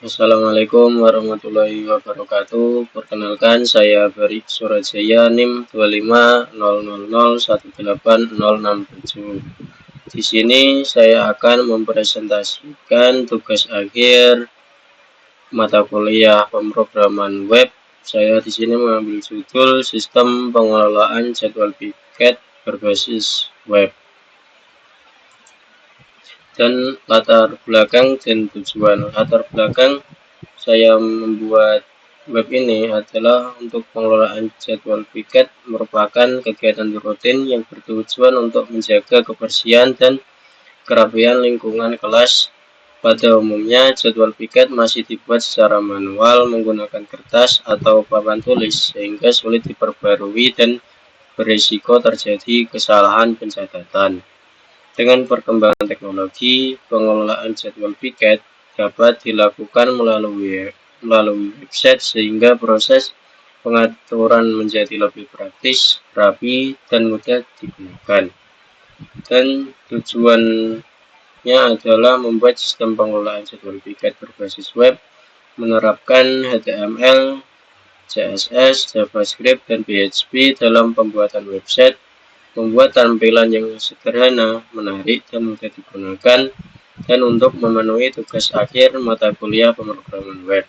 Assalamualaikum warahmatullahi wabarakatuh. Perkenalkan, saya Bari Surajaya NIM 2500018067. Di sini saya akan mempresentasikan tugas akhir mata kuliah pemrograman web. Saya di sini mengambil judul Sistem Pengelolaan Jadwal Piket Berbasis Web. Dan latar belakang dan tujuan. Latar belakang saya membuat web ini adalah untuk pengelolaan jadwal piket merupakan kegiatan rutin yang bertujuan untuk menjaga kebersihan dan kerapian lingkungan kelas. Pada umumnya, jadwal piket masih dibuat secara manual menggunakan kertas atau papan tulis sehingga sulit diperbarui dan berisiko terjadi kesalahan pencatatan. Dengan perkembangan teknologi, pengelolaan jadwal piket dapat dilakukan melalui website sehingga proses pengaturan menjadi lebih praktis, rapi, dan mudah digunakan. Dan tujuannya adalah membuat sistem pengelolaan jadwal piket berbasis web, menerapkan HTML, CSS, JavaScript, dan PHP dalam pembuatan website, membuat tampilan yang sederhana, menarik, dan mudah digunakan, dan untuk memenuhi tugas akhir mata kuliah pemrograman web.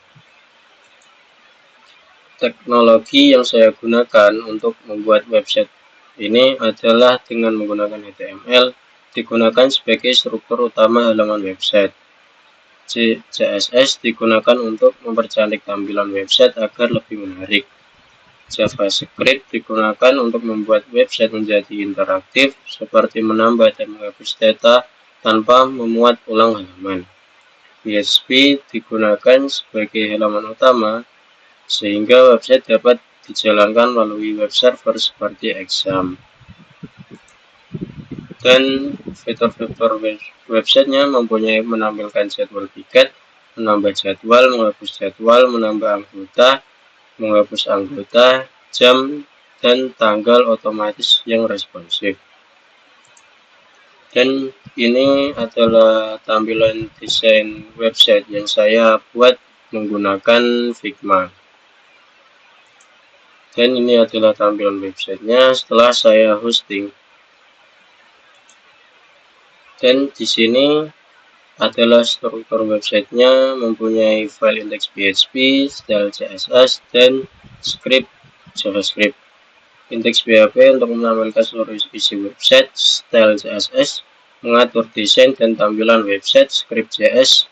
Teknologi yang saya gunakan untuk membuat website ini adalah dengan menggunakan HTML, digunakan sebagai struktur utama halaman website. CSS digunakan untuk mempercantik tampilan website agar lebih menarik. JavaScript digunakan untuk membuat website menjadi interaktif, seperti menambah dan menghapus data tanpa memuat ulang halaman. PHP digunakan sebagai halaman utama, sehingga website dapat dijalankan melalui web server seperti Exam. Dan fitur-fitur websitenya mempunyai menampilkan jadwal piket, menambah jadwal, menghapus jadwal, menambah anggota, menghapus anggota, jam, dan tanggal otomatis yang responsif. Dan ini adalah tampilan desain website yang saya buat menggunakan Figma. Dan ini adalah tampilan websitenya setelah saya hosting. Dan di sini adalah struktur websitenya, mempunyai file index PHP, style CSS, dan script JavaScript. Index PHP untuk menampilkan seluruh isi website, style CSS mengatur desain dan tampilan website, script JS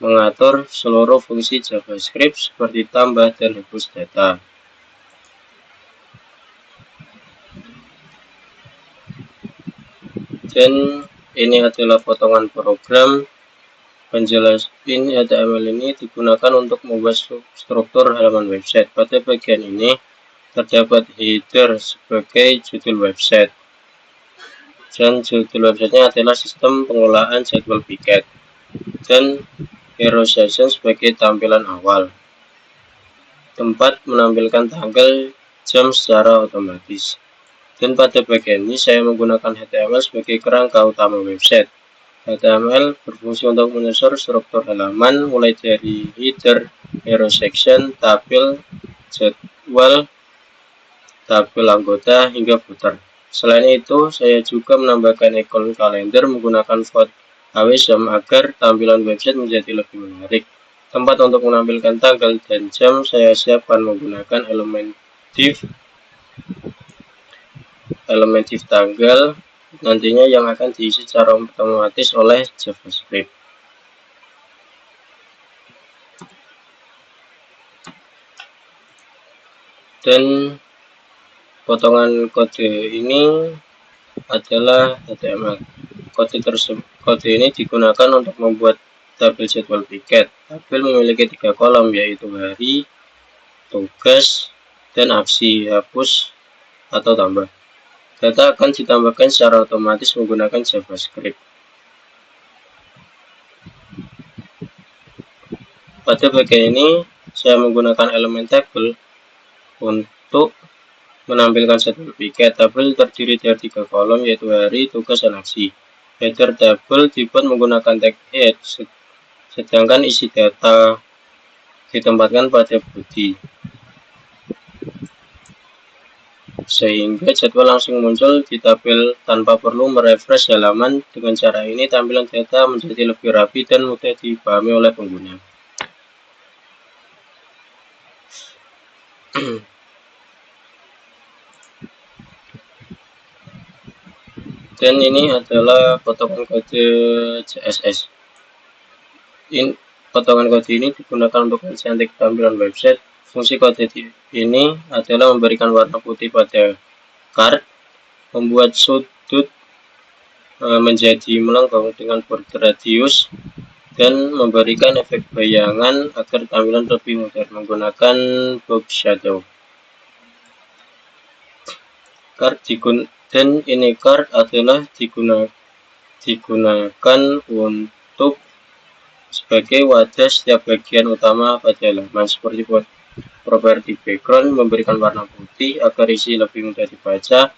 mengatur seluruh fungsi JavaScript seperti tambah dan hapus data. Dan ini adalah potongan program penjelas ini HTML ini digunakan untuk membuat struktur halaman website. Pada bagian ini terdapat header sebagai judul website. Dan judul websitenya adalah sistem pengelolaan jadwal piket. Dan hero session sebagai tampilan awal. Tempat menampilkan tanggal, jam secara otomatis. Dan pada bagian ini saya menggunakan HTML sebagai kerangka utama website. HTML berfungsi untuk menyusun struktur halaman mulai dari header, hero section, tabel, jadwal, tabel anggota, hingga footer. Selain itu, saya juga menambahkan ikon kalender menggunakan font AWSM agar tampilan website menjadi lebih menarik. Tempat untuk menampilkan tanggal dan jam saya siapkan menggunakan elemen div tanggal, nantinya yang akan diisi secara otomatis oleh JavaScript. Dan potongan kode ini adalah HTML. Kode ini digunakan untuk membuat tabel jadwal piket. Tabel memiliki 3 kolom, yaitu hari, tugas, dan aksi hapus atau tambah. Data akan ditambahkan secara otomatis menggunakan JavaScript. Pada bagian ini, saya menggunakan elemen tabel untuk menampilkan jadwal piket. Tabel terdiri dari 3 kolom, yaitu hari, tugas, dan aksi. Header tabel dibuat menggunakan tag head, sedangkan isi data ditempatkan pada body, sehingga jadwal langsung muncul di tabel tanpa perlu merefresh halaman. Dengan cara ini, tampilan data menjadi lebih rapi dan mudah dipahami oleh pengguna. Dan ini adalah potongan kode CSS. Potongan kode ini digunakan untuk mencantik tampilan website. Fungsi kode ini adalah memberikan warna putih pada card, membuat sudut menjadi melengkung dengan border radius, dan memberikan efek bayangan agar tampilan lebih mudah menggunakan box shadow. Dan ini card adalah digunakan untuk sebagai wadah setiap bagian utama pada halaman, seperti properti background memberikan warna putih agar isi lebih mudah dibaca,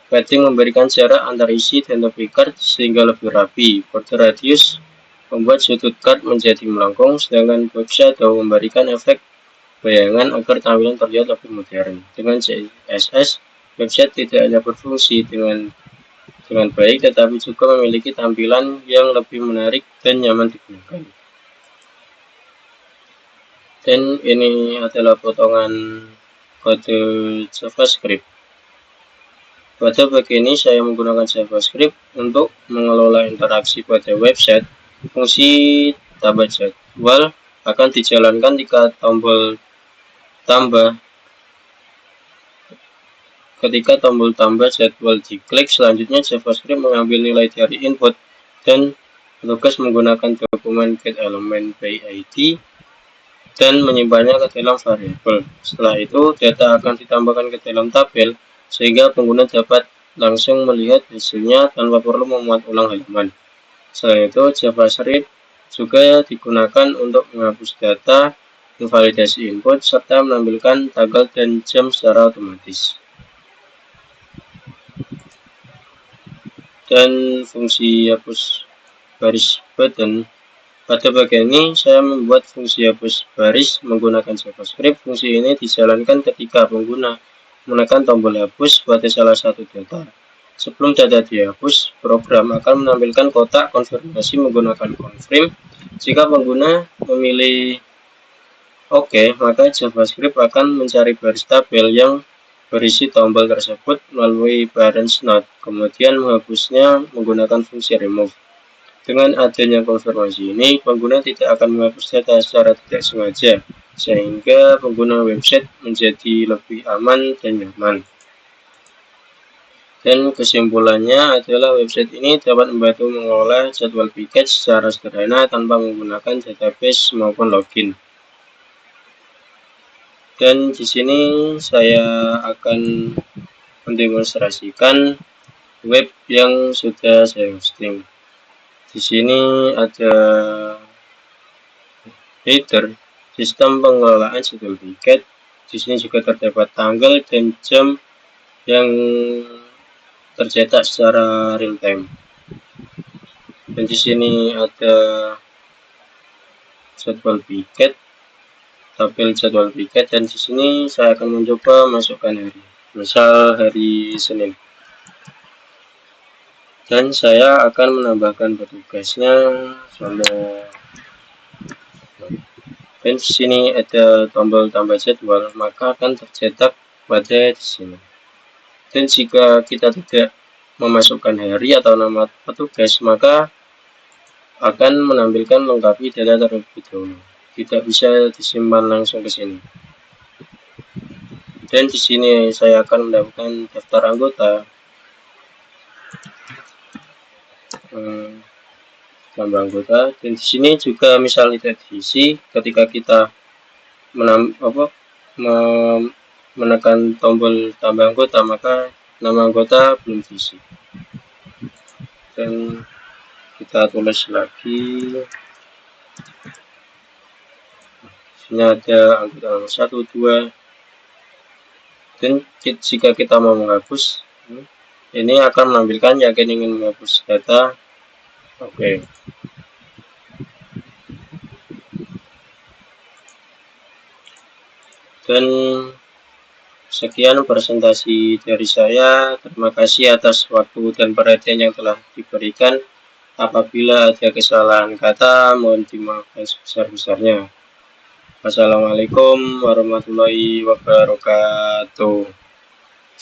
padding memberikan jarak antar isi dan tepi card sehingga lebih rapi, border radius membuat sudut card menjadi melengkung, sedangkan box shadow memberikan efek bayangan agar tampilan terlihat lebih modern. Dengan CSS, website tidak hanya berfungsi dengan baik, tetapi juga memiliki tampilan yang lebih menarik dan nyaman digunakan. Dan ini adalah potongan kode JavaScript. Pada bagian ini saya menggunakan JavaScript untuk mengelola interaksi pada website. Fungsi tambah jadwal akan dijalankan jika tombol tambah jadwal diklik. Selanjutnya JavaScript mengambil nilai dari input dan bertugas menggunakan dokumen getElementById dan menyimpannya ke dalam variabel. Setelah itu, data akan ditambahkan ke dalam tabel sehingga pengguna dapat langsung melihat hasilnya tanpa perlu memuat ulang halaman. Selain itu, JavaScript juga digunakan untuk menghapus data, memvalidasi input, serta menampilkan tanggal dan jam secara otomatis. Dan fungsi hapus baris button. Pada bagian ini, saya membuat fungsi hapus baris menggunakan JavaScript. Fungsi ini dijalankan ketika pengguna menekan tombol hapus pada salah satu data. Sebelum data dihapus, program akan menampilkan kotak konfirmasi menggunakan confirm. Jika pengguna memilih OK, maka JavaScript akan mencari baris tabel yang berisi tombol tersebut melalui parents node, kemudian menghapusnya menggunakan fungsi remove. Dengan adanya konfirmasi ini, pengguna tidak akan menghapus data secara tidak sengaja, sehingga pengguna website menjadi lebih aman dan nyaman. Dan kesimpulannya adalah website ini dapat membantu mengelola jadwal piket secara sederhana tanpa menggunakan database maupun login. Dan di sini saya akan mendemonstrasikan web yang sudah saya hosting. Di sini ada header, sistem pengelolaan jadwal piket. Di sini juga terdapat tanggal dan jam yang tercetak secara real time. Dan di sini ada jadwal piket, tabel jadwal piket, dan di sini saya akan mencoba masukkan hari, misal hari Senin. Dan saya akan menambahkan petugasnya contoh. Dan di sini ada tombol tambah jadwal, maka akan tercetak pada di sini. Dan jika kita tidak memasukkan hari atau nama petugas, maka akan menampilkan lengkapi data terlebih dahulu. Tidak bisa disimpan langsung ke sini. Dan di sini saya akan mendapatkan daftar anggota. Tambah anggota, dan di sini juga misal tidak diisi, ketika kita menekan tombol tambah anggota, maka nama anggota belum diisi. Dan kita tulis lagi, sini ada anggota 1, 2, dan jika kita mau menghapus, ini akan menampilkan yakin ingin menghapus data. Oke. Dan sekian presentasi dari saya. Terima kasih atas waktu dan perhatian yang telah diberikan. Apabila ada kesalahan kata, mohon dimaafkan sebesar-besarnya. Wassalamualaikum warahmatullahi wabarakatuh.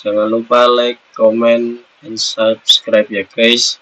Jangan lupa like, comment, dan subscribe ya guys.